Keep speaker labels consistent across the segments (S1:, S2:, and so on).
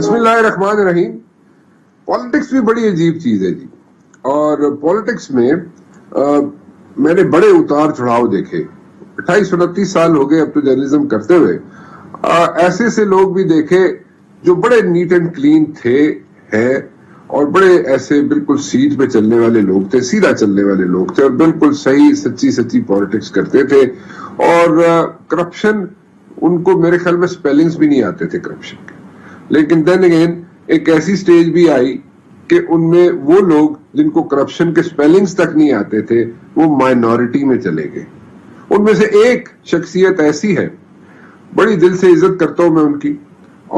S1: بسم اللہ الرحمن الرحیم. پالیٹکس بھی بڑی عجیب چیز ہے جی, اور پالیٹکس میں میں نے بڑے اتار چڑھاؤ دیکھے. 28-29 سال ہو گئے اب تو جرنلزم کرتے ہوئے. ایسے سے لوگ بھی دیکھے جو بڑے نیٹ اینڈ کلین تھے ہیں, اور بڑے ایسے بالکل سیٹ پہ چلنے والے لوگ تھے, سیدھا چلنے والے لوگ تھے, اور بالکل صحیح سچی پالیٹکس کرتے تھے. اور کرپشن ان کو میرے خیال میں سپیلنگز بھی نہیں آتے تھے کرپشن کے. لیکن دین اگین ایک ایسی سٹیج بھی آئی کہ ان میں وہ لوگ جن کو کرپشن کے سپیلنگز تک نہیں آتے تھے وہ مائنورٹی میں چلے گئے. ان میں سے ایک شخصیت ایسی ہے, بڑی دل سے عزت کرتا ہوں میں ان کی,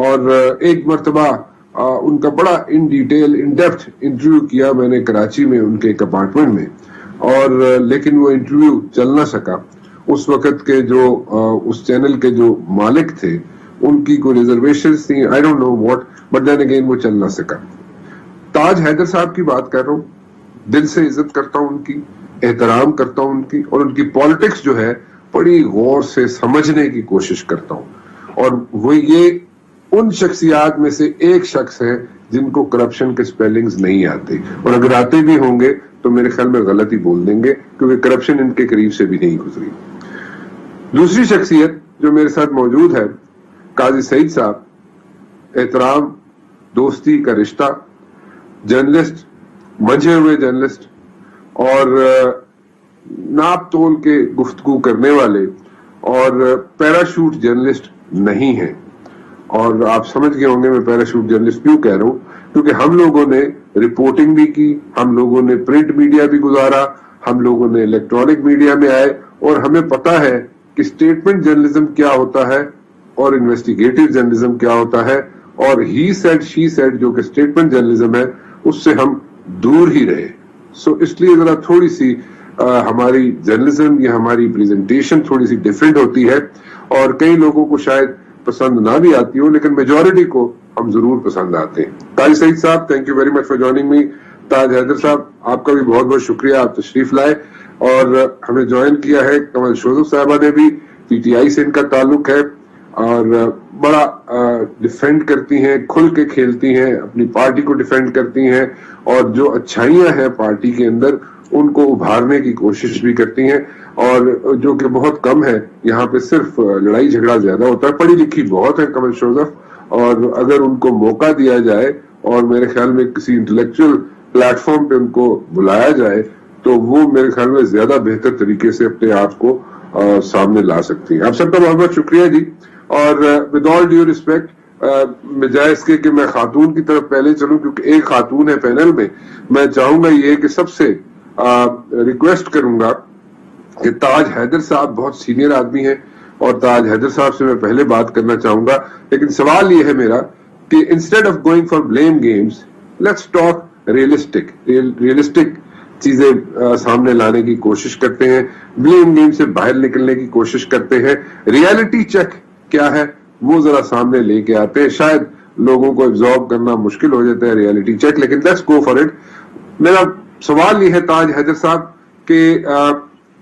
S1: اور ایک مرتبہ ان کا بڑا in detail in depth interview کیا میں نے کراچی میں ان کے ایک اپارٹمنٹ میں, اور لیکن وہ انٹرویو چل نہ سکا. اس وقت کے جو اس چینل کے جو مالک تھے ان کی کوئی ریزرویشنز تھیں, I don't know what, but then again وہ چل نہ سکا. تاج حیدر صاحب کی بات کر رہا ہوں, دل سے عزت کرتا ہوں ان کی, احترام کرتا ہوں ان کی, اور ان کی پالیٹکس جو ہے بڑی غور سے سمجھنے کی کوشش کرتا ہوں. اور وہ یہ ان شخصیات میں سے ایک شخص ہے جن کو کرپشن کے سپیلنگز نہیں آتے, اور اگر آتے بھی ہوں گے تو میرے خیال میں غلط ہی بول دیں گے کیونکہ کرپشن ان کے قریب سے بھی نہیں گزری. دوسری شخصیت جو میرے ساتھ موجود ہے قاضی سعید صاحب, احترام دوستی کا رشتہ, جرنلسٹ, منجھے ہوئے جرنلسٹ, اور ناپ تول کے گفتگو کرنے والے, اور پیراشوٹ جرنلسٹ نہیں ہیں. اور آپ سمجھ گئے ہوں گے میں پیراشوٹ جرنلسٹ کیوں کہہ رہا ہوں, کیونکہ ہم لوگوں نے رپورٹنگ بھی کی, ہم لوگوں نے پرنٹ میڈیا بھی گزارا, ہم لوگوں نے الیکٹرانک میڈیا میں آئے, اور ہمیں پتا ہے کہ اسٹیٹمنٹ جرنلزم کیا ہوتا ہے اور انویسٹیگیٹو جرنلزم کیا ہوتا ہے, اور ہی سیڈ شی سیڈ جو کہ اسٹیٹمنٹ جرنلزم ہے اس سے ہم دور ہی رہے. سو اس لیے ذرا تھوڑی سی ہماری جرنلزم یا ہماری پریزنٹیشن تھوڑی سی ڈیفرنٹ ہوتی ہے, اور کئی لوگوں کو شاید پسند نہ بھی آتی ہو, لیکن میجورٹی کو ہم ضرور پسند آتے ہیں. قاضی سعید صاحب, thank you very much for joining me. Taj Haider صاحب, آپ کا بھی بہت بہت شکریہ, آپ تشریف لائے اور ہمیں جوائن کیا ہے. کمل شوذف صاحبہ نے بھی, پی ٹی آئی سے ان کا تعلق ہے, اور بڑا ڈیفینڈ کرتی ہیں, کھل کے کھیلتی ہیں, اپنی پارٹی کو ڈیفینڈ کرتی ہیں, اور جو اچھائیاں ہیں پارٹی کے اندر ان کو ابھارنے کی کوشش بھی کرتی ہیں, اور جو کہ بہت کم ہے. یہاں پہ صرف لڑائی جھگڑا زیادہ ہوتا ہے. پڑھی لکھی بہت ہے کمل شوذف, اور اگر ان کو موقع دیا جائے اور میرے خیال میں کسی انٹلیکچوئل پلیٹ فارم پہ ان کو بلایا جائے تو وہ میرے خیال میں زیادہ بہتر طریقے سے اپنے آپ کو سامنے لا سکتی ہیں. آپ سب کا بہت بہت شکریہ جی. اور ود آل ڈیو ریسپیکٹ, بجائے اس کے کہ میں خاتون کی طرف پہلے چلوں کیونکہ ایک خاتون ہے پینل میں, میں چاہوں گا یہ کہ سب سے ریکویسٹ کروں گا کہ تاج حیدر صاحب بہت سینئر آدمی ہیں, اور تاج حیدر صاحب سے میں پہلے بات کرنا چاہوں گا. لیکن سوال یہ ہے میرا کہ instead of going for blame games, let's talk realistic چیزیں سامنے لانے کی کوشش کرتے ہیں, بلیم گیم سے باہر نکلنے کی کوشش کرتے ہیں, ریالٹی چیک کیا ہے وہ ذرا سامنے لے کے آتے ہیں. شاید لوگوں کو ایبزارب کرنا مشکل ہو جاتا ہے ریالٹی چیک, لیکن لیٹس گو فار اٹ. میرا سوال یہ ہے تاج حیدر صاحب کہ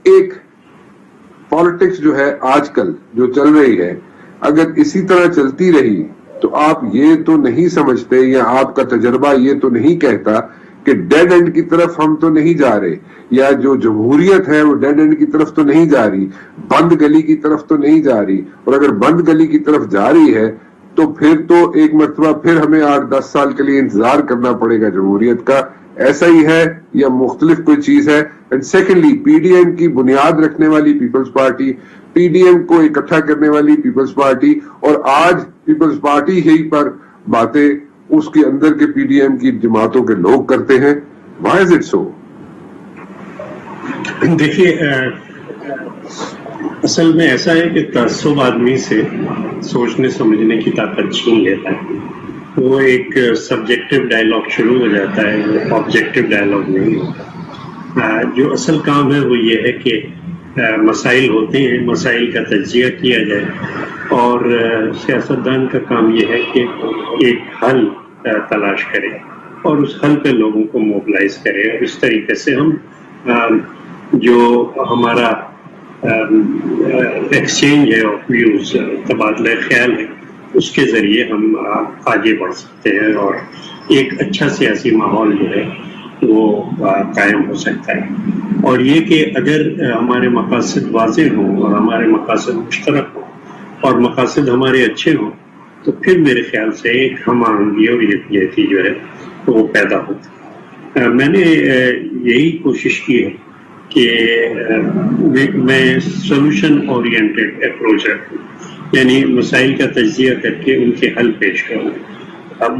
S1: ایک پالیٹکس جو ہے آج کل جو چل رہی ہے, اگر اسی طرح چلتی رہی تو آپ یہ تو نہیں سمجھتے, یا آپ کا تجربہ یہ تو نہیں کہتا کہ ڈیڈ اینڈ کی طرف ہم تو نہیں جا رہے, یا جو جمہوریت ہے وہ ڈیڈ اینڈ کی طرف تو نہیں جا رہی, بند گلی کی طرف تو نہیں جا رہی. اور اگر بند گلی کی طرف جا رہی ہے تو پھر تو ایک مرتبہ پھر ہمیں 8-10 سال کے لیے انتظار کرنا پڑے گا جمہوریت کا. ایسا ہی ہے یا مختلف کوئی چیز ہے؟ And secondly, P D M کی بنیاد رکھنے والی People's Party, P D M کو اکٹھا کرنے والی پیپلز پارٹی, اور آج پیپلز پارٹی ہی پر باتیں اس کے اندر کے پی ڈی ایم کی جماعتوں کے لوگ کرتے ہیں. Why is it so?
S2: دیکھیے, اصل میں ایسا ہے کہ تعصب آدمی سے سوچنے سمجھنے کی طاقت چھین لیتا ہے. وہ ایک سبجیکٹو ڈائلاگ شروع ہو جاتا ہے, وہ آبجیکٹو ڈائلاگ نہیں ہوتا. جو اصل کام ہے وہ یہ ہے کہ مسائل ہوتے ہیں, مسائل کا تجزیہ کیا جائے, اور سیاستدان کا کام یہ ہے کہ ایک حل تلاش کرے اور اس حل پہ لوگوں کو موبلائز کرے. اور اس طریقے سے ہم جو ہمارا ایکسچینج ہے آف ویوز, تبادلہ خیال ہے, اس کے ذریعے ہم آگے بڑھ سکتے ہیں اور ایک اچھا سیاسی ماحول جو ہے وہ قائم ہو سکتا ہے. اور یہ کہ اگر ہمارے مقاصد واضح ہوں اور ہمارے مقاصد مشترک ہوں اور مقاصد ہمارے اچھے ہوں تو پھر میرے خیال سے ایک ہم آہنگی اور یکجہتی جو ہے وہ پیدا ہوتی ہے. میں نے یہی کوشش کی ہے کہ میں سولوشن اورینٹڈ اپروچ رکھوں، یعنی مسائل کا تجزیہ کر کے ان کے حل پیش کروں. اب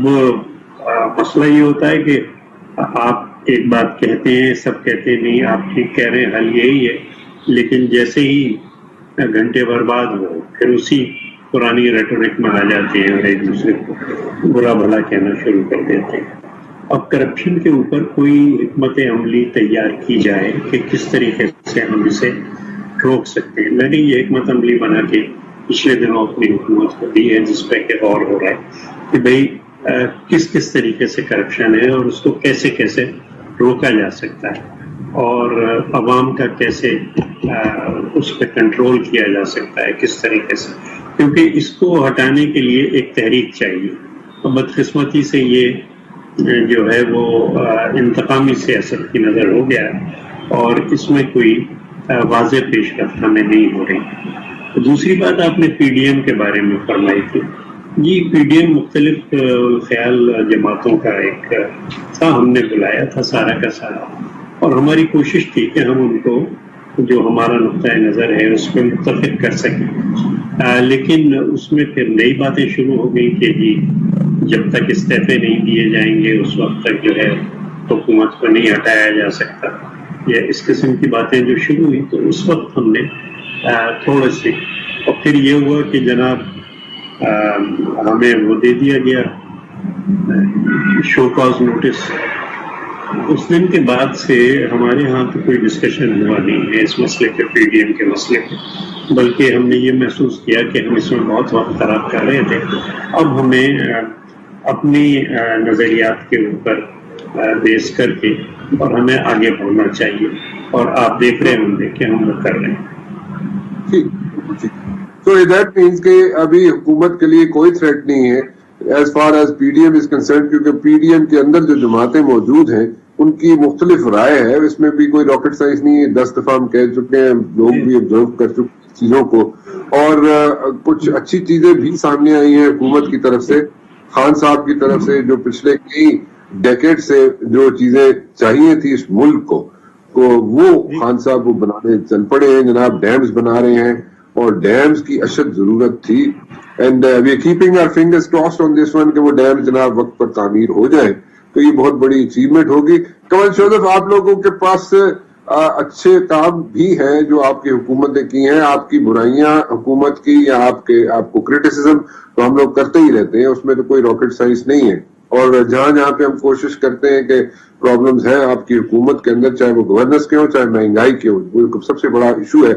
S2: مسئلہ یہ ہوتا ہے کہ آپ ایک بات کہتے ہیں، سب کہتے ہیں نہیں آپ ٹھیک کہہ رہے ہیں، حل یہی ہے، لیکن جیسے ہی گھنٹے برباد ہو پھر اسی پرانی ریٹورک میں آ جاتے ہیں اور ایک دوسرے کو برا بھلا کہنا شروع کر دیتے ہیں. اب کرپشن کے اوپر کوئی حکمت عملی تیار کی جائے کہ کس طریقے سے ہم اسے روک سکتے ہیں. میں نے یہ حکمت عملی بنا کے پچھلے دنوں اپنی حکومت کو دی ہے، جس پہ کہ غور ہو رہا ہے کہ بھئی کس طریقے سے کرپشن ہے اور اس کو کیسے کیسے روکا جا سکتا ہے اور عوام کا کیسے اس پہ کنٹرول کیا جا سکتا ہے کس طریقے سے، کیونکہ اس کو ہٹانے کے لیے ایک تحریک چاہیے. بدقسمتی سے یہ جو ہے وہ انتقامی سیاست کی نظر ہو گیا ہے اور اس میں کوئی واضح پیش رفت ہمیں نہیں ہو رہی. دوسری بات آپ نے پی ڈی ایم کے بارے میں فرمائی تھی. جی پی ڈی ایم مختلف خیال جماعتوں کا ایک تھا، ہم نے بلایا تھا سارا کا سارا اور ہماری کوشش تھی کہ ہم ان کو جو ہمارا نقطۂ نظر ہے اس پہ متفق کر سکیں. لیکن اس میں پھر نئی باتیں شروع ہو گئی کہ جی جب تک استعفے نہیں دیے جائیں گے اس وقت تک جو ہے حکومت کو نہیں ہٹایا جا سکتا، یا اس قسم کی باتیں جو شروع ہوئی. تو اس وقت ہم نے تھوڑے سے اور پھر یہ ہوا کہ جناب ہمیں وہ دے دیا گیا شو کاز نوٹس. اس دن کے بعد سے ہمارے ہاں تو کوئی ڈسکشن ہوا نہیں ہے اس مسئلے کے، پی ڈی ایم کے مسئلے پہ، بلکہ ہم نے یہ محسوس کیا کہ ہم اس میں بہت وقت خراب کر رہے تھے. اب ہمیں اپنی نظریات کے اوپر بیس کر کے اور ہمیں آگے بڑھنا چاہیے اور آپ دیکھ رہے ہوں گے کہ ہم وہ کر رہے ہیں.
S1: So that means کہ ابھی حکومت کے لیے کوئی تھریٹ نہیں ہے as far as P D M is concerned، کیونکہ پی ڈی ایم کے اندر جو جماعتیں موجود ہیں ان کی مختلف رائے ہے، اس میں بھی کوئی راکٹ سائنس نہیں ہے. 10 دفعہ ہم کہہ چکے ہیں، لوگ بھی آبزرو کر چکے ہیں چیزوں کو، اور کچھ اچھی چیزیں بھی سامنے آئی ہیں حکومت کی طرف سے، خان صاحب کی طرف سے، جو پچھلے کئی ڈیکیڈ سے جو چیزیں چاہیے تھی اس ملک کو وہ خان صاحب وہ بنانے چل پڑے ہیں. جناب ڈیمز بنا رہے ہیں اور ڈیمز کی اشد ضرورت تھی، and we are keeping our fingers crossed on this one کہ وہ ڈیمز جناب وقت پر تعمیر ہو جائیں تو یہ بہت بڑی اچیومنٹ ہوگی. کنول شوزف، آپ لوگوں کے پاس اچھے کام بھی ہیں جو آپ کی حکومت نے کی ہیں. آپ کی برائیاں حکومت کی یا آپ کو کرٹیسزم تو ہم لوگ کرتے ہی رہتے ہیں، اس میں تو کوئی راکٹ سائنس نہیں ہے. اور جہاں پہ ہم کوشش کرتے ہیں کہ پرابلمز ہیں آپ کی حکومت کے اندر، چاہے وہ گورننس کے ہوں چاہے مہنگائی کے ہوں، وہ سب سے بڑا ایشو ہے،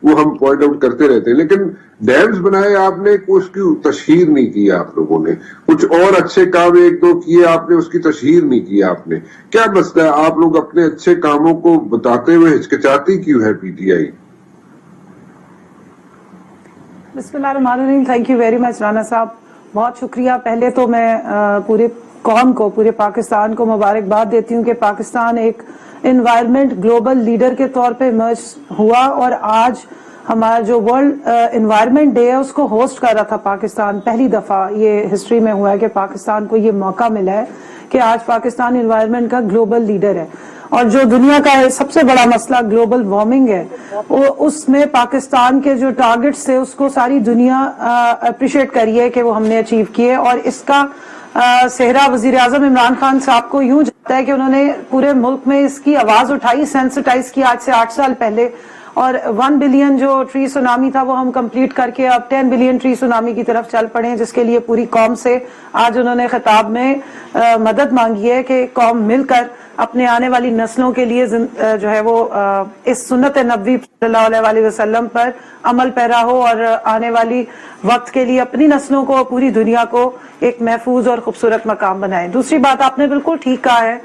S1: وہ ہم پوائنٹ آؤٹ کرتے رہتے ہیں. لیکن ڈیمز بنائے آپ نے، اس کی تشہیر نہیں کی آپ لوگوں نے. کچھ اور اچھے کام ایک دو کیے آپ نے، اس کی تشہیر نہیں کی آپ نے. کیا مسئلہ ہے؟ آپ لوگ اپنے اچھے کاموں کو بتاتے ہوئے ہچکچاتی کیوں ہے پی ٹی آئی؟
S3: بسم اللہ الرحمن الرحیم. تھینک یو ویری مچ رانا صاحب، بہت شکریہ. پہلے تو میں پورے قوم کو، پورے پاکستان کو مبارکباد دیتی ہوں کہ پاکستان ایک انوائرمنٹ گلوبل لیڈر کے طور پہ ایمرج ہوا، اور آج ہمارا جو ورلڈ انوائرمنٹ ڈے ہے اس کو ہوسٹ کر رہا تھا پاکستان. پہلی دفعہ یہ ہسٹری میں ہوا ہے کہ پاکستان کو یہ موقع ملا ہے کہ آج پاکستان انوائرمنٹ کا گلوبل لیڈر ہے. اور جو دنیا کا سب سے بڑا مسئلہ گلوبل وارمنگ ہے، اس میں پاکستان کے جو ٹارگٹس تھے اس کو ساری دنیا اپریشیٹ کری ہے کہ وہ ہم نے اچیو کیے. اور اس کا صحرا وزیر اعظم عمران خان صاحب کو یوں جاتا ہے کہ انہوں نے پورے ملک میں اس کی آواز اٹھائی، سینسٹائز کی آج سے 8 سال پہلے. اور 1 بلین جو ٹری سونامی تھا وہ ہم کمپلیٹ کر کے اب 10 بلین ٹری سونامی کی طرف چل پڑے ہیں، جس کے لیے پوری قوم سے آج انہوں نے خطاب میں مدد مانگی ہے کہ قوم مل کر اپنے آنے والی نسلوں کے لیے جو ہے وہ اس سنت نبوی صلی اللہ علیہ وسلم پر عمل پیرا ہو اور آنے والی وقت کے لیے اپنی نسلوں کو، پوری دنیا کو ایک محفوظ اور خوبصورت مقام بنائیں. دوسری بات آپ نے بالکل ٹھیک کہا ہے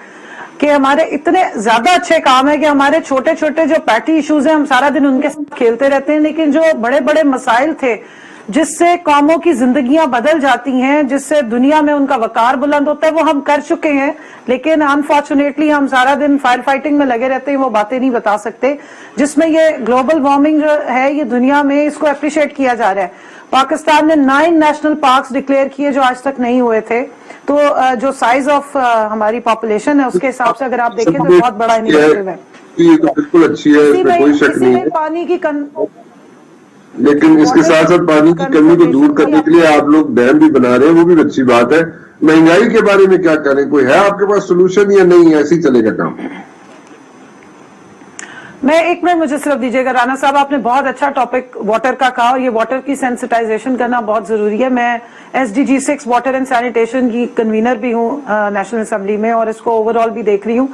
S3: کہ ہمارے اتنے زیادہ اچھے کام ہے کہ ہمارے چھوٹے چھوٹے جو پیٹی ایشوز ہیں ہم سارا دن ان کے ساتھ کھیلتے رہتے ہیں، لیکن جو بڑے بڑے مسائل تھے جس سے قوموں کی زندگیاں بدل جاتی ہیں, جس سے دنیا میں ان کا وقار بلند ہوتا ہے, وہ ہم کر چکے ہیں. لیکن انفارچونیٹلی ہم سارا دن فائر فائٹنگ میں لگے رہتے ہیں, وہ باتیں نہیں بتا سکتے جس میں یہ گلوبل وارمنگ جو ہے یہ دنیا میں اس کو اپریشیٹ کیا جا رہا ہے. پاکستان نے 9 نیشنل پارکس ڈکلیئر کیے جو آج تک نہیں ہوئے تھے. تو جو سائز آف ہماری پاپولیشن ہے اس کے حساب سے اگر آپ دیکھیں تو بہت بڑا انیشیٹو ہے.
S1: یہ تو بالکل اچھی ہے, اس میں کوئی شک نہیں ہے,
S3: پانی کی
S1: لیکن اس کے ساتھ ساتھ پانی کی کمی کو دور کرنے کے لیے آپ لوگ ڈیم بھی بنا رہے ہیں, وہ بھی اچھی بات ہے. مہنگائی کے بارے میں کیا کریں, کوئی ہے آپ کے پاس سولوشن یا نہیں, ایسے ہی چلے گا کام؟
S3: میں 1 منٹ مجھے صرف دیجیے گا. رانا صاحب آپ نے بہت اچھا ٹاپک واٹر کا کہا, اور یہ واٹر کی سینسٹائزیشن کرنا بہت ضروری ہے. میں SDG 6 واٹر اینڈ سینیٹیشن کی کنوینر بھی ہوں نیشنل اسمبلی میں, اور اس کو اوور آل بھی دیکھ رہی ہوں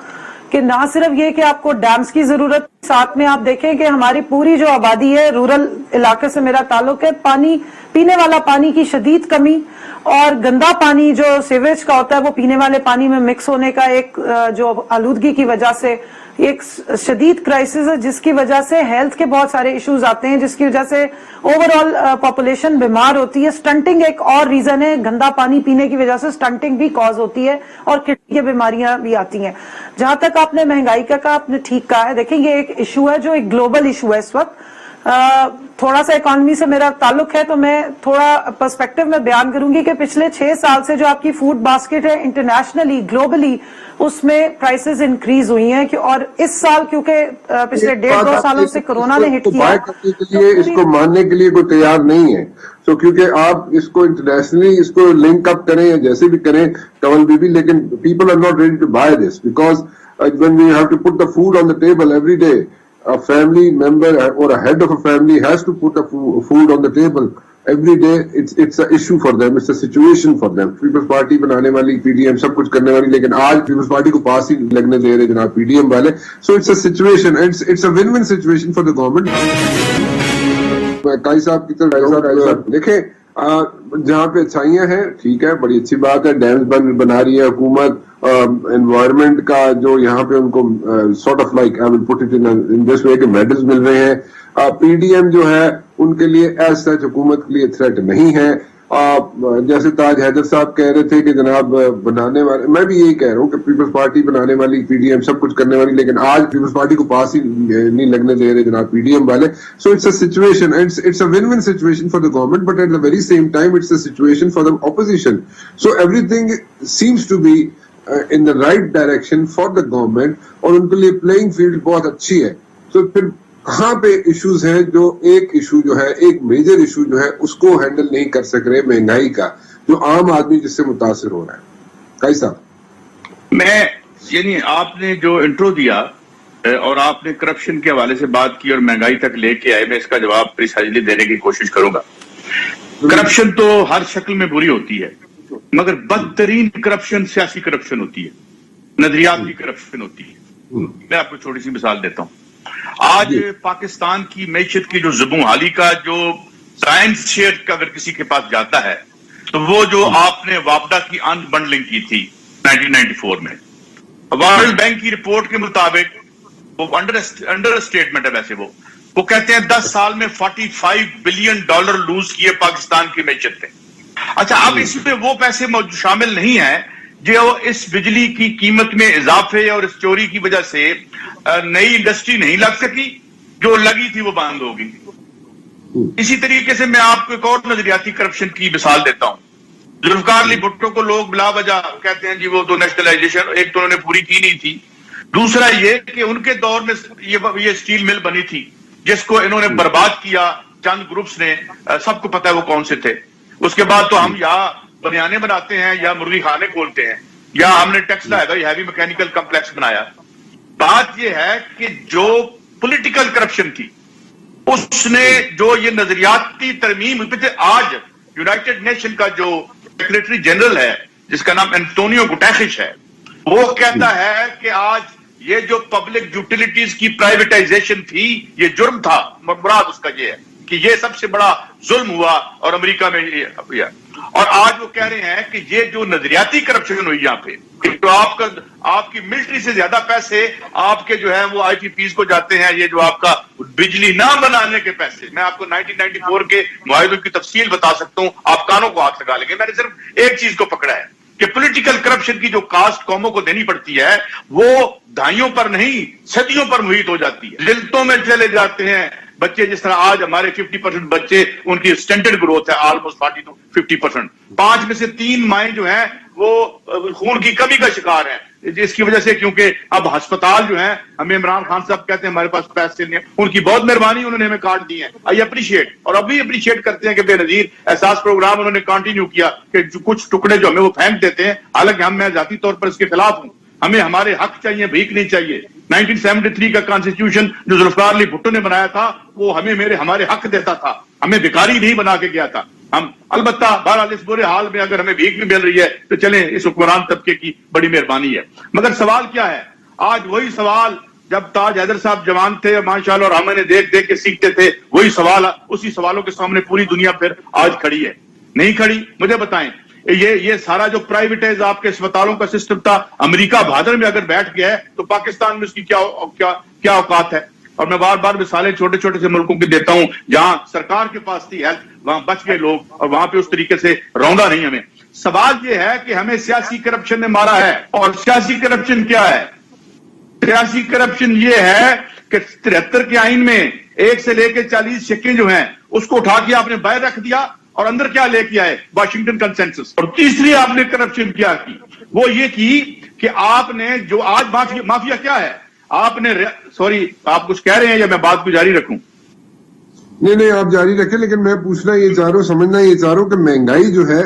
S3: کہ نہ صرف یہ کہ آپ کو ڈیمز کی ضرورت, ساتھ میں آپ دیکھیں کہ ہماری پوری جو آبادی ہے, رورل علاقے سے میرا تعلق ہے, پانی پینے والا پانی کی شدید کمی, اور گندا پانی جو سیویج کا ہوتا ہے وہ پینے والے پانی میں مکس ہونے کا ایک جو آلودگی کی وجہ سے ایک شدید کرائسس ہے, جس کی وجہ سے ہیلتھ کے بہت سارے ایشوز آتے ہیں, جس کی وجہ سے اوور آل پاپولیشن بیمار ہوتی ہے. سٹنٹنگ ایک اور ریزن ہے, گندا پانی پینے کی وجہ سے سٹنٹنگ بھی کاز ہوتی ہے اور کڈنی کی بیماریاں بھی آتی ہیں. جہاں تک آپ نے مہنگائی کا کہا, آپ نے ٹھیک کہا ہے. دیکھیں یہ ایک ایشو ہے جو ایک گلوبل ایشو ہے اس وقت. تھوڑا سا اکانومی سے میرا تعلق ہے تو میں تھوڑا پرسپیکٹو میں بیان کروں گی کہ پچھلے 6 سال سے جو آپ کی فوڈ باسکٹ ہے انٹرنیشنلی گلوبلی اس میں پرائسز انکریز ہوئی ہیں, اور اس سال کیونکہ پچھلے 1.5-2 سالوں سے کورونا نے ہٹ کیا,
S1: اس کو ماننے کے لیے کوئی تیار نہیں ہے. تو کیونکہ آپ اس کو انٹرنیشنلی اس کو لنک اپ کریں یا جیسے بھی کریں کنول بی, لیکن people are not ready to buy this, because when we have to put the food on the table every day, a family member or a head of a family has to put the food on the table every day. It's an issue for them, it's a situation for them. People's Party بنانے والی, PDM سب کچھ کرنے والی, لیکن آج Peoples party کو پاس ہی لگنے دے رہے جناب PDM والے. So it's a situation, it's a win-win situation for the government. قائی صاحب کی طرف دیکھیں, جہاں پہ اچھائیاں ہیں ٹھیک ہے, بڑی اچھی بات ہے, ڈیمز بنا رہی ہے حکومت, انوائرمنٹ کا جو یہاں پہ ان کو sort of like I will put it in this way کہ میڈلز مل رہے ہیں. PDM جو ہے ان کے لیے ایز سچ حکومت کے لیے تھریٹ نہیں ہے. جیسے تاج حیدر صاحب کہہ رہے تھے کہ جناب بنانے والے, میں بھی یہی کہہ رہا ہوں کہ پیپلز پارٹی بنانے والی, PDM سب کچھ کرنے والی, لیکن آج پیپلز پارٹی کو پاس ہی نہیں لگنے دے رہے جناب PDM والے. So it's a situation, it's a win-win situation for the government, but at the very same time it's a situation for the opposition. So everything seems to be in the right direction for the government, اور ان کے لیے playing field بہت اچھی ہے. تو پھر کہاں پہ ایشوز ہیں, جو ایک ایشو جو ہے, ایک میجر ایشو جو ہے اس کو ہینڈل نہیں کر سک رہے, مہنگائی کا, جو عام آدمی جس سے متاثر ہو رہا ہے. کیسا
S4: میں یعنی آپ نے جو انٹرو دیا اور آپ نے کرپشن کے حوالے سے بات کی اور مہنگائی تک لے کے آئے, میں اس کا جواب پریسائزلی دینے کی کوشش کروں گا. کرپشن تو ہر شکل میں بری ہوتی ہے, مگر بدترین کرپشن سیاسی کرپشن ہوتی ہے, نظریاتی کرپشن ہوتی ہے. میں آپ کو چھوٹی سی مثال دیتا ہوں. آج پاکستان کی معیشت کی جو زبوں حالی کا جو سائنس شیئر کا اگر کسی کے پاس جاتا ہے تو وہ جو آپ نے وابڈا کی ان بنڈلنگ کی تھی 1994 میں, ورلڈ بینک کی رپورٹ کے مطابق, وہ انڈر اسٹیٹمنٹ ہے ویسے, وہ کہتے ہیں 10 سال میں $45 بلین لوز کیے پاکستان کی معیشت نے. اچھا, اب اس میں وہ پیسے شامل نہیں ہیں جو اس بجلی کی قیمت میں اضافے اور اس چوری کی وجہ سے نئی انڈسٹری نہیں لگ سکی, جو لگی تھی وہ بند ہو گئی. اسی طریقے سے میں آپ کو ایک اور نظریاتی کرپشن کی مثال دیتا ہوں. ذوالفقار علی بھٹو کو لوگ بلا وجہ کہتے ہیں جی وہ تو نیشنلائزیشن ایک تو انہوں نے پوری کی نہیں تھی, دوسرا یہ کہ ان کے دور میں یہ اسٹیل مل بنی تھی جس کو انہوں نے برباد کیا چند گروپس نے, سب کو پتا ہے وہ کون سے تھے. اس کے بعد تو ہم یا بنیانے بناتے ہیں یا مرغی خانے کھولتے ہیں, یا ہم نے ٹیکسلا ہیوی میکینیکل کمپلیکس بنایا. بات یہ ہے کہ جو پولیٹیکل کرپشن تھی اس نے جو یہ نظریاتی ترمیم, آج یونائٹڈ نیشن کا جو سیکریٹری جنرل ہے جس کا نام انٹونیو گٹیرش ہے, وہ کہتا ہے کہ آج یہ جو پبلک یوٹیلیٹیز کی پرائیویٹائزیشن تھی یہ جرم تھا. مراد اس کا یہ ہے کہ یہ سب سے بڑا ظلم ہوا اور امریکہ میں یہ، اور آج وہ کہہ رہے ہیں کہ یہ جو نظریاتی کرپشن ہوئی یہاں پہ، تو آپ کی ملٹری سے زیادہ پیسے آپ کے جو ہے وہ آئی ٹی پیز کو جاتے ہیں، یہ جو آپ کا بجلی نہ بنانے کے پیسے، میں آپ کو 1994 کے معاہدوں کی تفصیل بتا سکتا ہوں، آپ کانوں کو ہاتھ لگا لیں گے۔ میں نے صرف ایک چیز کو پکڑا ہے کہ پولیٹیکل کرپشن کی جو کاسٹ قوموں کو دینی پڑتی ہے وہ دہائیوں پر نہیں صدیوں پر محیط ہو جاتی ہے، ذلتوں میں چلے جاتے ہیں بچے، جس طرح آج ہمارے 50% بچے ان کی سٹینڈرڈ گروتھ ہے آلموسٹ 40 to 50%، 5 میں سے 3 مائیں جو ہیں وہ خون کی کمی کا شکار ہیں، جس کی وجہ سے کیونکہ اب ہسپتال جو ہیں، ہمیں عمران خان صاحب کہتے ہیں ہمارے پاس پیسے نہیں ہیں، ان کی بہت مہربانی، انہوں نے ہمیں کارڈ دی ہیں، آئی اپریشیٹ، اور ابھی اپریشیٹ کرتے ہیں کہ بے نظیر احساس پروگرام انہوں نے کنٹینیو کیا کہ کچھ ٹکڑے جو ہمیں وہ پھینک دیتے ہیں، حالانکہ میں ذاتی طور پر اس کے خلاف ہوں، ہمیں ہمارے حق چاہیے، بھیک نہیں چاہیے۔ 1973 کا کانسٹیٹیوشن جو ذوالفقار علی بھٹو نے بنایا تھا وہ ہمارے حق دیتا تھا، ہمیں بھکاری نہیں بنا کے گیا تھا۔ ہم البتہ بہرحال اس برے حال میں اگر ہمیں بھیک بھی مل رہی ہے تو چلیں، اس حکمران طبقے کی بڑی مہربانی ہے۔ مگر سوال کیا ہے؟ آج وہی سوال جب تاج حیدر صاحب جوان تھے ماشاءاللہ اور ہم نے دیکھ کے سیکھتے تھے، وہی سوال اسی سوالوں کے سامنے پوری دنیا پھر آج کھڑی ہے، نہیں کھڑی؟ مجھے بتائیں، یہ سارا جو پرائیویٹائز آپ کے اسپتالوں کا سسٹم تھا، امریکہ بہادر میں اگر بیٹھ گیا ہے تو پاکستان میں اس کی کیا اوقات ہے؟ اور میں بار بار مثالیں چھوٹے چھوٹے سے ملکوں کی دیتا ہوں جہاں سرکار کے پاس تھی ہیلتھ، وہاں بچ گئے لوگ اور وہاں پہ اس طریقے سے روندا نہیں ہمیں۔ سوال یہ ہے کہ ہمیں سیاسی کرپشن نے مارا ہے، اور سیاسی کرپشن کیا ہے؟ سیاسی کرپشن یہ ہے کہ 73 کے آئین میں 1 سے لے کے 40 سکے جو ہیں اس کو اٹھا کے آپ نے باہر رکھ دیا، اور اندر کیا لے کے آئے؟ Washington consensus. اور تیسری آپ نے کرپشن کیا کی؟ وہ یہ کی کہ آپ نے جو آج مافیا کیا ہے، آپ نے سوری آپ کچھ کہہ رہے ہیں یا میں بات کو جاری رکھوں؟
S1: نہیں آپ جاری رکھیں، لیکن میں پوچھنا یہ چاہ رہا ہوں، سمجھنا یہ چاہ رہا ہوں کہ مہنگائی جو ہے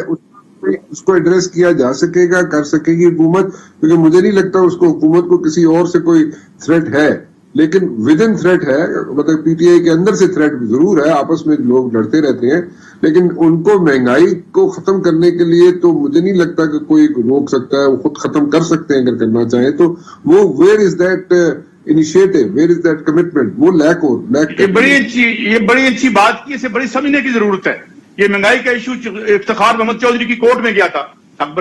S1: اس کو ایڈریس کیا جا سکے گا، کر سکے گی حکومت؟ کیونکہ مجھے نہیں لگتا اس کو حکومت کو کسی اور سے کوئی تھریٹ ہے، لیکن ود ان تھریٹ ہے، مطلب پی ٹی آئی کے اندر سے تھریٹ ضرور ہے، آپس میں لوگ لڑتے رہتے ہیں، لیکن ان کو مہنگائی کو ختم کرنے کے لیے تو مجھے نہیں لگتا کہ کوئی روک سکتا ہے، وہ خود ختم کر سکتے ہیں اگر کرنا چاہیں تو۔ وہ where is that initiative, where is that commitment? وہ لیک
S4: یہ بڑی اچھی بات کی، اسے بڑی سمجھنے کی ضرورت ہے۔ یہ مہنگائی کا ایشو افتخار محمد چودھری کی کورٹ میں گیا تھا،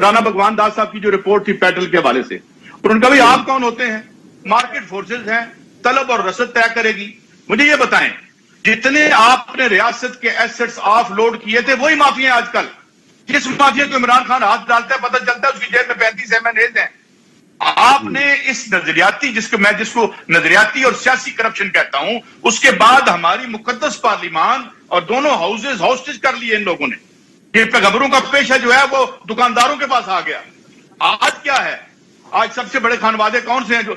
S4: رانا بھگوان داس صاحب کی جو رپورٹ تھی پیٹل کے حوالے سے، اور ان کا بھی آپ کون ہوتے ہیں؟ مارکیٹ فورسز ہیں، طلب اور رسد طے کرے گی۔ مجھے یہ بتائیں، جتنے آپ نے ریاست کے ایسٹس آف لوڈ کیے تھے وہی مافیا آج کل، جس مافیا کو عمران خان ہاتھ ڈالتا ہے پتہ چلتا ہے اس کی جیب میں 35 MNAs ہیں۔ آپ نے اس نظریاتی، جس کو نظریاتی اور سیاسی کرپشن کہتا ہوں، اس کے بعد ہماری مقدس پارلیمان اور دونوں ہاؤسز ہاسٹیج کر لیے ان لوگوں نے۔ یہ پیغمبروں کا پیشہ جو ہے وہ دکانداروں کے پاس آ گیا۔ آج کیا ہے؟ آج سب سے بڑے خانوادے کون سے ہیں جو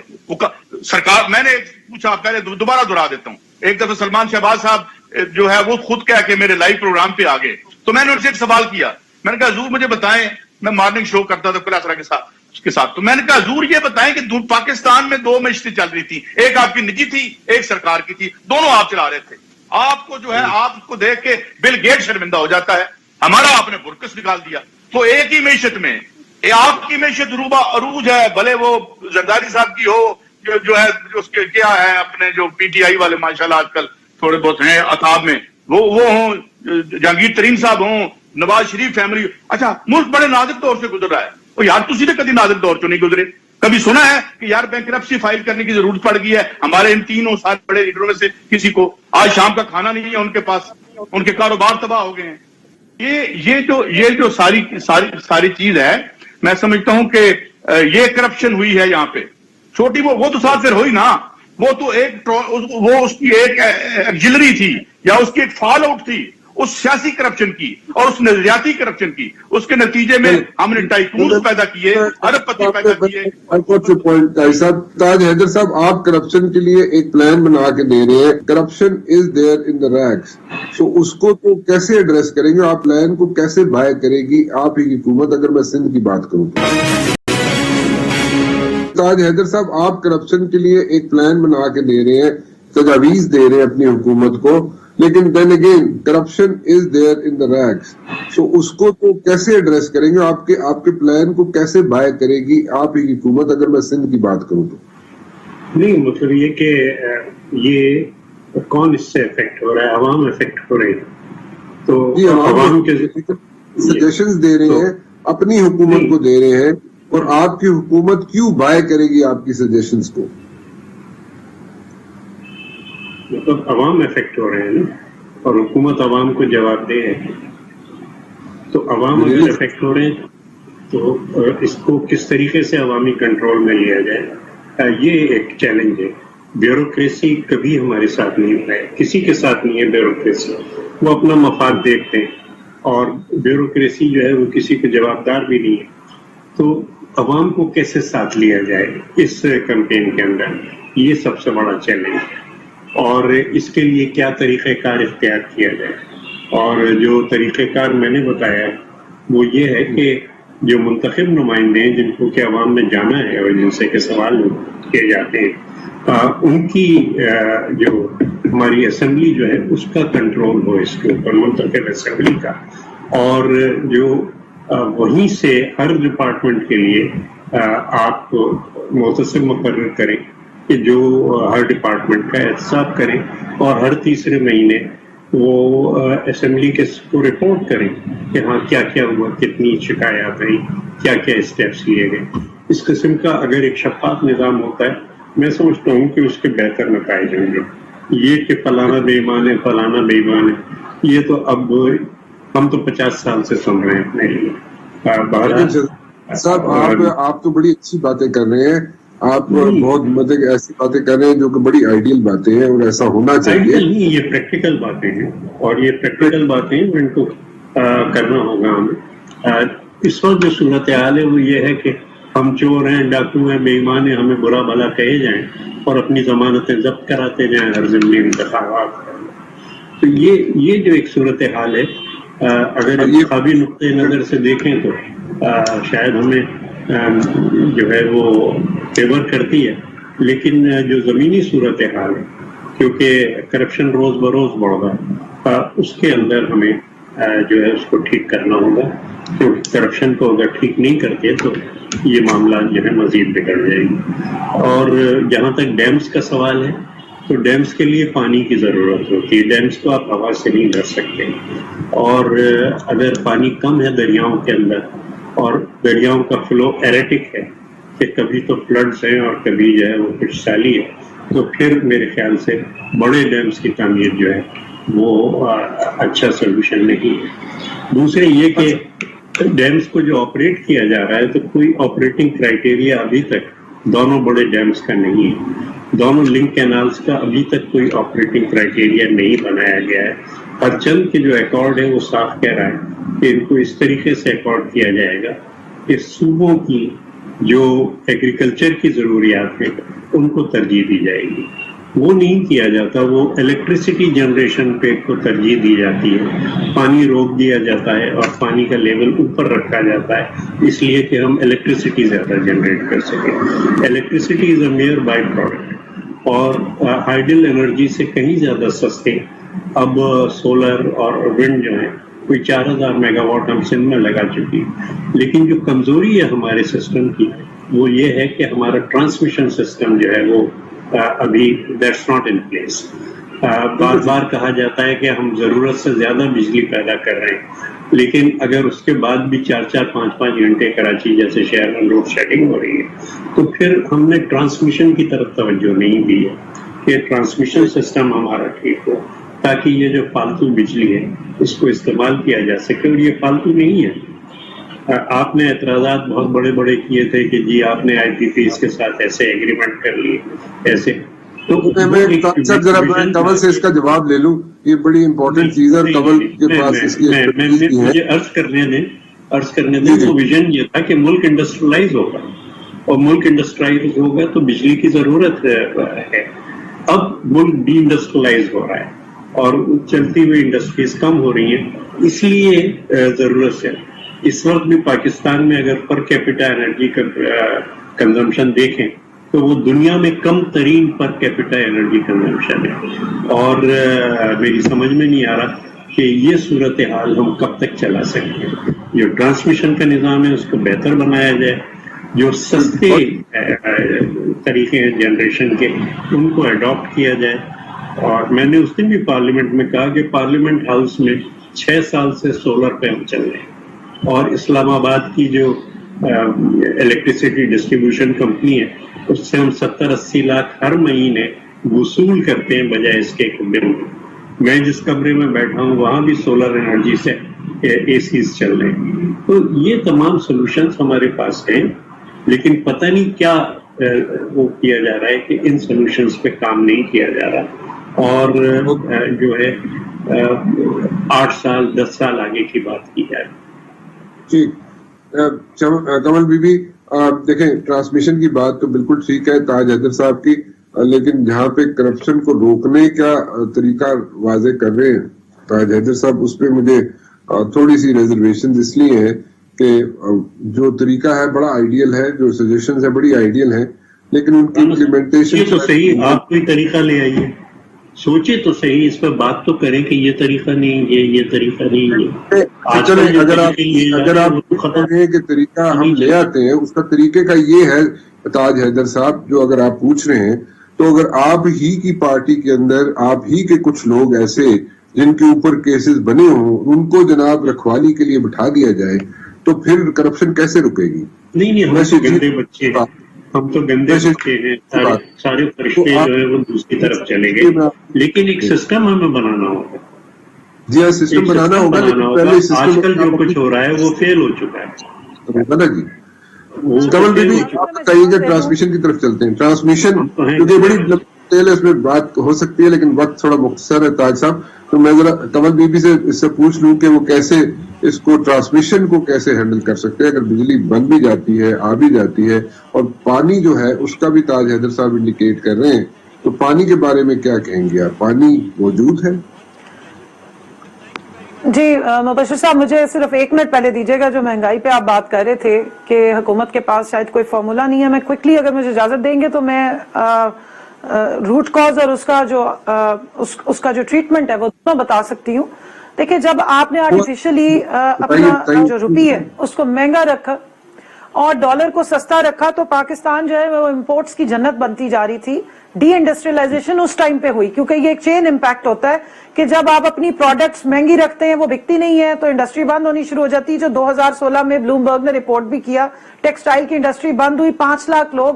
S4: سرکار؟ میں نے پوچھا، پہلے دوبارہ دہرا دیتا ہوں، ایک دفعہ سلمان شہباز صاحب جو ہے وہ خود کہہ کے میرے لائیو پروگرام پہ آ گئے، تو میں نے ان سے ایک سوال کیا، میں نے کہا حضور مجھے بتائیں، میں مارننگ شو کرتا تھا کلاسرا کے ساتھ، تو میں نے کہا حضور یہ بتائیں کہ پاکستان میں 2 معیشتیں چل رہی تھی، ایک آپ کی نجی تھی، ایک سرکار کی تھی، دونوں آپ چلا رہے تھے، آپ کو جو ہے آپ کو دیکھ کے بل گیٹ شرمندہ ہو جاتا ہے، ہمارا آپ نے برکس نکال دیا۔ تو ایک ہی معیشت میں آپ کی معیشت عروج ہے، بھلے وہ زرداری صاحب کی ہو، جو ہے اس کے کیا ہے اپنے جو پی ٹی آئی والے ماشاءاللہ آج کل تھوڑے بہت ہیں عطاب میں، وہ ہوں، جہانگیر ترین صاحب ہوں، نواز شریف فیملی۔ اچھا، ملک بڑے نازک دور سے گزر رہا ہے، اور یار تسی نے کبھی نازک دور چوں نہیں گزرے؟ کبھی سنا ہے کہ یار بینکرپسی فائل کرنے کی ضرورت پڑ گئی ہے ہمارے ان تینوں سارے بڑے لیڈروں میں سے کسی کو؟ آج شام کا کھانا نہیں ہے ان کے پاس، ان کے کاروبار تباہ ہو گئے ہیں۔ یہ جو ساری چیز ہے، میں سمجھتا ہوں کہ یہ کرپشن ہوئی ہے یہاں پہ چھوٹی، وہ تو ساتھ پھر ہوئی نا، وہ تو وہ اس کی ایک ایگزلری تھی یا اس کی ایک فال آؤٹ تھی اس سیاسی کرپشن کی اور اس نظریاتی کرپشن کی۔ اس کے نتیجے میں ہم نے ٹائکونز پیدا کیے، ارب پتی پیدا کیے۔
S1: تاج حیدر صاحب، آپ کرپشن کے لیے ایک پلان بنا کے دے رہے ہیں، corruption is there in the rags, تو اس کو تو کیسے ایڈریس کریں گے؟ آپ پلان کو کیسے بائی کرے گی آپ ہی کی حکومت؟ اگر میں سندھ کی بات کروں تو تاج حیدر صاحب، آپ کرپشن کے لیے ایک پلان بنا کے دے رہے ہیں، تجاویز دے رہے ہیں اپنی حکومت کو، لیکن then again corruption is there in the rags, تو اس کو تو کیسے ایڈریس کریں گے؟ آپ کے پلان کو کیسے بائی کرے گی آپ ہی کی حکومت؟ اگر میں سندھ کی بات کروں تو
S2: نہیں، مطلب یہ کہ یہ کون اس سے افیکٹ ہو رہا ہے؟ عوام افیکٹ ہو رہی ہے. تو
S1: جی
S2: عوام کے
S1: سجیشنز دے رہے ہیں, اپنی حکومت کو دے رہے ہیں, اور آپ کی حکومت کیوں بائے کرے گی آپ کی سجیشنز کو؟
S2: مطلب عوام افیکٹ ہو رہے ہیں نا, اور حکومت عوام کو جواب دے ہے. تو عوام اگر افیکٹ ہو رہے ہیں تو اس کو کس طریقے سے عوامی کنٹرول میں لیا جائے, یہ ایک چیلنج ہے. بیوروکریسی کبھی ہمارے ساتھ نہیں ہے, کسی کے ساتھ نہیں ہے بیوروکریسی. وہ اپنا مفاد دیکھتے ہیں, اور بیوروکریسی جو ہے وہ کسی کو جوابدار بھی نہیں ہے. تو عوام کو کیسے ساتھ لیا جائے اس کیمپین کے اندر, یہ سب سے بڑا چیلنج ہے. اور اس کے لیے کیا طریقہ کار اختیار کیا جائے. اور جو طریقہ کار میں نے بتایا وہ یہ ہے کہ جو منتخب نمائندے ہیں جن کو کہ عوام نے جانا ہے اور جن سے کہ سوال کیے جاتے ہیں, ان کی جو ہماری اسمبلی جو ہے اس کا کنٹرول ہو اس کے اوپر, منتخب اسمبلی کا. اور جو وہیں سے ہر ڈپارٹمنٹ کے لیے آپ متصل مقرر کریں کہ جو ہر ڈپارٹمنٹ کا احتساب کریں, اور ہر تیسرے مہینے وہ اسمبلی کے کو رپورٹ کریں کہ ہاں کیا کیا ہوا, کتنی شکایات آئی, کیا کیا اسٹیپس لیے گئے. اس قسم کا اگر ایک شفاف نظام ہوتا ہے, میں سمجھتا ہوں کہ اس کے بہتر نتائج ہوں گے. یہ کہ فلانا بے ایمان ہے, فلانا بے ایمان ہے, یہ تو اب ہم تو 50 سال سے سن رہے ہیں اپنے لیے.
S1: صاحب آپ تو بڑی اچھی باتیں کر رہے ہیں, آپ بہت مطلب ایسی باتیں کر رہے ہیں جو کہ بڑی آئیڈیل باتیں ہیں, اور ایسا ہونا چاہیے.
S2: نہیں, یہ پریکٹیکل باتیں ہیں, اور یہ پریکٹیکل باتیں ہیں جن کو کرنا ہوگا ہمیں. اس وقت جو صورتحال ہے وہ یہ ہے کہ ہم چور ہیں, ڈاکو ہیں, بے ایمان ہیں, ہمیں برا بھلا کہے جائیں اور اپنی ضمانتیں ضبط کراتے جائیں ہر ضمنی انتخابات. تو یہ جو ایک صورتحال ہے, اگر انتخابی نقطۂ نظر سے دیکھیں تو شاید ہمیں جو ہے وہ فیور کرتی ہے, لیکن جو زمینی صورتحال ہے, کیونکہ کرپشن روز بروز بڑھ رہا ہے, اس کے اندر ہمیں جو ہے اس کو ٹھیک کرنا ہوگا. کیونکہ کرپشن کو اگر ٹھیک نہیں کرتے تو یہ معاملات جو ہے مزید بگڑ جائیں گے. اور جہاں تک ڈیمز کا سوال ہے تو ڈیمز کے لیے پانی کی ضرورت ہوتی ہے. ڈیمز کو آپ ہوا سے نہیں بھر سکتے, اور اگر پانی کم ہے دریاؤں کے اندر, اور دریاؤں کا فلو ایریٹک ہے کہ کبھی تو فلڈز ہیں اور کبھی جو ہے وہ کچھ سالی ہے, تو پھر میرے خیال سے بڑے ڈیمز کی تعمیر جو ہے وہ اچھا سولوشن نہیں ہے. دوسرے یہ کہ ڈیمز کو جو آپریٹ کیا جا رہا ہے تو کوئی آپریٹنگ کرائٹیریا ابھی تک دونوں بڑے ڈیمز کا نہیں ہے. دونوں لنک کینالز کا ابھی تک کوئی آپریٹنگ کرائٹیریا نہیں بنایا گیا ہے. ہر چند کے جو ایکارڈ ہے وہ صاف کہہ رہا ہے کہ ان کو اس طریقے سے ایکارڈ کیا جائے گا کہ صوبوں کی جو ایگریکلچر کی ضروریات ہیں ان کو ترجیح دی جائے گی. وہ نہیں کیا جاتا, وہ الیکٹریسٹی جنریشن پہ کو ترجیح دی جاتی ہے. پانی روک دیا جاتا ہے اور پانی کا لیول اوپر رکھا جاتا ہے اس لیے کہ ہم الیکٹریسٹی زیادہ جنریٹ کر سکیں. Electricity is a mere byproduct, اور ہائیڈل انرجی سے کہیں زیادہ سستے اب سولر اور ونڈ جو ہیں کوئی 4000 میگا واٹ ہم سندھ میں لگا چکی. لیکن جو کمزوری ہے ہمارے سسٹم کی وہ یہ ہے کہ ہمارا ٹرانسمیشن سسٹم جو ہے وہ ابھی دیٹس ناٹ ان پلیس. بار بار کہا جاتا ہے کہ ہم ضرورت سے زیادہ بجلی پیدا کر رہے ہیں, لیکن اگر اس کے بعد بھی 4-5 گھنٹے کراچی جیسے شہر میں لوڈ شیڈنگ ہو رہی ہے تو پھر ہم نے ٹرانسمیشن کی طرف توجہ نہیں دی ہے کہ ٹرانسمیشن سسٹم ہمارا ٹھیک ہو تاکہ یہ جو فالتو بجلی ہے اس کو استعمال کیا جا سکے. اور یہ فالتو نہیں ہے. آپ نے اعتراضات بہت بڑے بڑے کیے تھے کہ جی آپ نے آئی پی پیز کے ساتھ ایسے ایگریمنٹ کر لیے ایسے. تو
S1: میں ذرا کنول سے اس کا جواب لے لوں, یہ بڑی امپورٹنٹ چیز ہے. کنول کے پاس اس کی
S2: مجھے عرض کرنے دیں. تو ویژن یہ تھا کہ ملک انڈسٹریلائز ہوگا, اور ملک انڈسٹریلائز ہوگا تو بجلی کی ضرورت ہے. اب ملک ڈی انڈسٹریلائز ہو رہا ہے اور چلتی ہوئی انڈسٹریز کم ہو رہی ہیں, اس لیے ضرورت ہے. اس وقت بھی پاکستان میں اگر پر کیپٹا انرجی کا کنزمپشن دیکھیں تو وہ دنیا میں کم ترین پر کیپٹا انرجی کنزمپشن ہے. اور میری سمجھ میں نہیں آ رہا کہ یہ صورتحال ہم کب تک چلا سکتے ہیں. جو ٹرانسمیشن کا نظام ہے اس کو بہتر بنایا جائے, جو سستے طریقے ہیں جنریشن کے ان کو اڈاپٹ کیا جائے, اور میں نے اس دن بھی پارلیمنٹ میں کہا کہ پارلیمنٹ ہاؤس میں 6 سال سے سولر پمپ چل رہے ہیں، اور اسلام آباد کی جو الیکٹریسٹی ڈسٹریبیوشن کمپنی ہے اس سے ہم 70-80 لاکھ ہر مہینے وصول کرتے ہیں بجائے اس کے بل۔ میں جس کمرے میں بیٹھا ہوں وہاں بھی سولر انرجی سے اے سیز چل رہے ہیں۔ تو یہ تمام سولوشنز ہمارے پاس ہیں، لیکن پتہ نہیں کیا وہ کیا جا رہا ہے کہ ان سولوشنز پہ کام نہیں کیا جا رہا، اور جو ہے 8 سال 10 سال آگے کی بات کی جائے۔
S1: ٹھیک، کمل بی بی دیکھیں، ٹرانسمیشن کی بات تو بالکل ٹھیک ہے تاج حیدر صاحب کی، لیکن جہاں پہ کرپشن کو روکنے کا طریقہ واضح کر رہے ہیں تاج حیدر صاحب، اس پہ مجھے تھوڑی سی ریزرویشن اس لیے ہے کہ جو طریقہ ہے بڑا آئیڈیل ہے، جو سجیشنز ہے بڑی آئیڈیل ہیں، لیکن ان کی امپلیمنٹیشن
S2: تو صحیح، آپ کوئی طریقہ لے آئیے، سوچے تو صحیح، اس پہ بات تو کریں کہ یہ طریقہ نہیں، یہ طریقہ نہیں ہے۔
S1: چلیں، اگر آپ کہیں کہ طریقہ ہم لے آتے ہیں، اس کا طریقے کا یہ ہے تاج حیدر صاحب، جو اگر آپ پوچھ رہے ہیں تو اگر آپ ہی کی پارٹی کے اندر آپ ہی کے کچھ لوگ ایسے جن کے اوپر کیسز بنے ہوں، ان کو جناب رکھوالی کے لیے بٹھا دیا جائے تو پھر کرپشن کیسے رکے گی؟
S2: نہیں، ہم تو گندے بچے ہیں، ہم تو گندے بچے ہیں، سارے فرشتے جو ہے وہ دوسری طرف چلے گئے، لیکن ایک سسٹم ہمیں بنانا ہوگا۔
S1: جی ہاں، سسٹم بنانا ہوگا، لیکن پہلے
S2: آج کل جو کچھ ہو رہا ہے وہ فیل ہو چکا ہے
S1: نا جی۔ کمل بی آپ بتائیے گا، ٹرانسمیشن کی طرف چلتے ہیں۔ ٹرانسمیشن کیونکہ بڑی ڈیٹیل ہے، اس میں بات ہو سکتی ہے لیکن وقت تھوڑا مختصر ہے تاج صاحب، تو میں ذرا کمل بی بی سے اس سے پوچھ لوں کہ وہ کیسے اس کو ٹرانسمیشن کو کیسے ہینڈل کر سکتے ہیں اگر بجلی بند بھی جاتی ہے، آ بھی جاتی ہے، اور پانی جو ہے اس کا بھی تاج حیدر صاحب انڈیکیٹ کر رہے ہیں، تو پانی کے بارے میں کیا کہیں گے آپ؟ پانی موجود ہے؟
S3: جی مبشر صاحب، مجھے صرف 1 منٹ پہلے دیجیے گا۔ جو مہنگائی پہ آپ بات کر رہے تھے کہ حکومت کے پاس شاید کوئی فارمولا نہیں ہے، میں کوئکلی اگر مجھے اجازت دیں گے تو میں روٹ کاز اور اس کا جو ٹریٹمنٹ ہے وہ دونوں بتا سکتی ہوں۔ دیکھیں، جب آپ نے آرٹیفیشلی اپنا جو روپی ہے اس کو مہنگا رکھا اور ڈالر کو سستا رکھا تو پاکستان جو ہے وہ امپورٹس کی جنت بنتی جا رہی تھی۔ ڈی انڈسٹریلائزیشن اس ٹائم پہ ہوئی، کیونکہ یہ ایک چین امپیکٹ ہوتا ہے کہ جب آپ اپنی پروڈکٹس مہنگی رکھتے ہیں، وہ بکتی نہیں ہے تو انڈسٹری بند ہونی شروع ہو جاتی ہے۔ جو 2016 میں بلومبرگ نے رپورٹ بھی کیا، ٹیکسٹائل کی انڈسٹری بند ہوئی، 5 لاکھ لوگ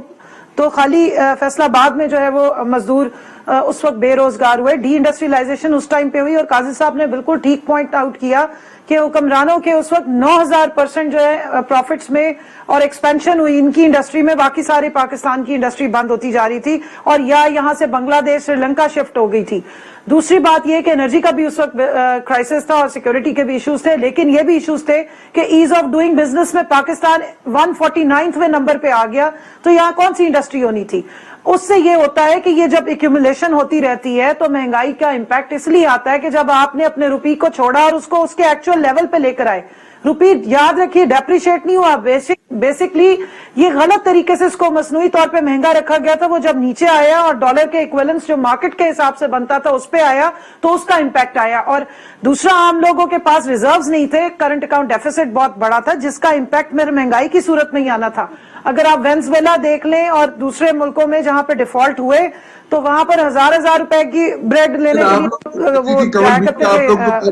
S3: تو خالی فیصل آباد میں جو ہے وہ مزدور اس وقت بے روزگار ہوئے۔ ڈی انڈسٹریلائزیشن اس ٹائم پہ ہوئی، اور قاضی صاحب نے بالکل ٹھیک پوائنٹ آؤٹ کیا کہ حکمرانوں کے اس وقت 9000% جو ہے پروفٹس میں اور ایکسپینشن ہوئی ان کی انڈسٹری میں، باقی سارے پاکستان کی انڈسٹری بند ہوتی جا رہی تھی، اور یا یہاں سے بنگلہ دیش، سری لنکا شفٹ ہو گئی تھی۔ دوسری بات یہ کہ انرجی کا بھی اس وقت کرائسس تھا اور سیکیورٹی کے بھی ایشوز تھے، لیکن یہ بھی ایشوز تھے کہ ایز آف ڈوئنگ بزنس میں پاکستان 149ویں نمبر پہ آ گیا، تو یہاں کون سی انڈسٹری ہونی تھی؟ اس سے یہ ہوتا ہے کہ یہ جب ایکیومولیشن ہوتی رہتی ہے تو مہنگائی کا امپیکٹ اس لیے آتا ہے کہ جب آپ نے اپنے روپی کو چھوڑا اور اس کو اس کے ایکچوئل لیول پہ لے کر آئے، روپی یاد رکھیے ڈیپریشیٹ نہیں ہوا، بیسکلی یہ غلط طریقے سے اس کو مصنوعی طور پہ مہنگا رکھا گیا تھا۔ وہ جب نیچے آیا اور ڈالر کے ایکویلنس جو مارکیٹ کے حساب سے بنتا تھا اس پہ آیا تو اس کا امپیکٹ آیا، اور دوسرا عام لوگوں کے پاس ریزروز نہیں تھے، کرنٹ اکاؤنٹ ڈیفیسٹ بہت بڑا تھا جس کا امپیکٹ میرے مہنگائی کی صورت میں ہی آنا تھا۔ اگر آپ وینزویلا دیکھ لیں اور دوسرے ملکوں میں جہاں پہ ڈیفالٹ ہوئے تو وہاں پر 1000 روپے کی بریڈ لینے کے لیے وہ جایا کرتے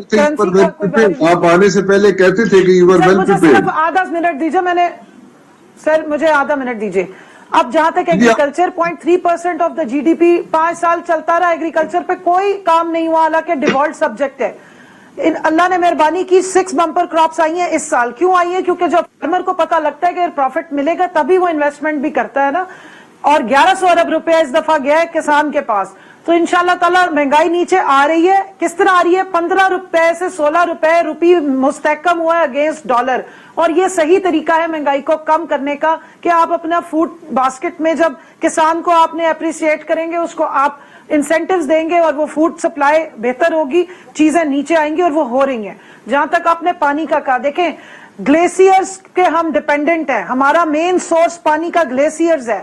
S3: تھے۔
S1: آپ آنے سے پہلے کہتے تھے کہ you were well
S3: مجھے
S1: prepared۔
S3: صرف آدھا منٹ دیجیے، سر مجھے آدھا منٹ دیجیے۔ اب جہاں تک agriculture 0.3% of the G D P 5 سال چلتا رہا، ایگریکلچر پہ کوئی کام نہیں ہوا، حالانکہ ڈیفالٹ سبجیکٹ ہے۔ اللہ نے مہربانی کی 6 بمپر کراپس آئی ہیں اس سال۔ کیوں آئی ہیں؟ کیونکہ جب فارمر کو پتا لگتا ہے کہ پروفٹ ملے گا تبھی وہ انویسٹمنٹ بھی کرتا ہے نا، اور 1100 ارب روپے اس دفعہ گیا ہے کسان کے پاس۔ تو انشاءاللہ تعالی مہنگائی نیچے آ رہی ہے۔ کس طرح آ رہی ہے؟ 15 روپے سے 16 روپے روپی مستحکم ہوا ہے اگینسٹ ڈالر، اور یہ صحیح طریقہ ہے مہنگائی کو کم کرنے کا کہ آپ اپنا فوڈ باسکٹ میں جب کسان کو آپ نے اپریشیٹ کریں گے، اس کو آپ انسینٹیوز دیں گے اور وہ فوڈ سپلائی بہتر ہوگی، چیزیں نیچے آئیں گی، اور وہ ہو رہی ہیں۔ جہاں تک آپ نے پانی کا کہا، دیکھیں گلیشیئرز کے ہم ڈیپینڈنٹ ہیں، ہمارا مین سورس پانی کا گلیشیئرز ہے۔